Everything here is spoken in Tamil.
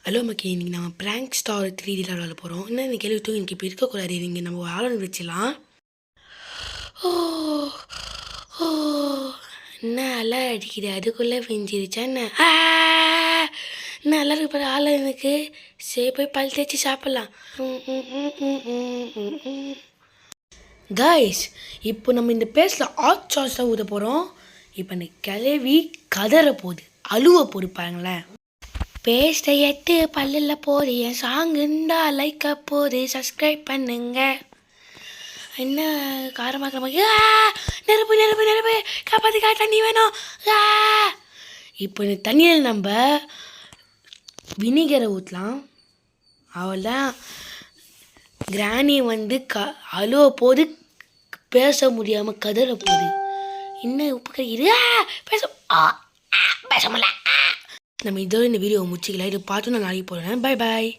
ஹலோ மக்கி, இன்றைக்கி நம்ம ப்ராங்க் ஸ்டார் 3Dயில் விளாட போகிறோம். என்ன இந்த கேள்வி தூங்கி எனக்கு இப்போ இருக்கக்கூடாது. நீங்கள் நம்ம ஆளன் வச்சிடலாம். ஓ ஓ என்ன அலை அடிக்குது, அதுக்குள்ளே பெஞ்சிருச்சா என்ன? நல்லா இருக்கு ஆளை எனக்கு. சரி போய் பல் தேய்ச்சி சாப்பிட்லாம். கைஸ், இப்போ நம்ம இந்த பேஸில் ஹாட் சாஸ் தான் ஊற்ற போகிறோம். இப்போ அந்த கிளவி கதற போகுது, அழுவ போகுது பாருங்களேன். பேஸ்ட்டை எட்டு பல்லில் போது என் சாங்குண்டா லைக் போது சப்ஸ்கிரைப் பண்ணுங்க. என்ன காரமாக நெருப்பு நெருப்பு நெருப்பு காப்பாற்றிக்கா, தண்ணி வேணும். இப்போ இந்த தண்ணியில் நம்ம வினிகரை ஊற்றலாம். அவள்தான் கிராணி வந்து அழுவ போது, பேச முடியாமல் கதற போகுது. இன்னும் உப்பு கறிக்குது, பேச முடியல. நம்ம இதோட இந்த வீடியோ முடிச்சிக்கலாம். இது பார்த்து நான் நாளைக்கு போகிறேன். Bye bye.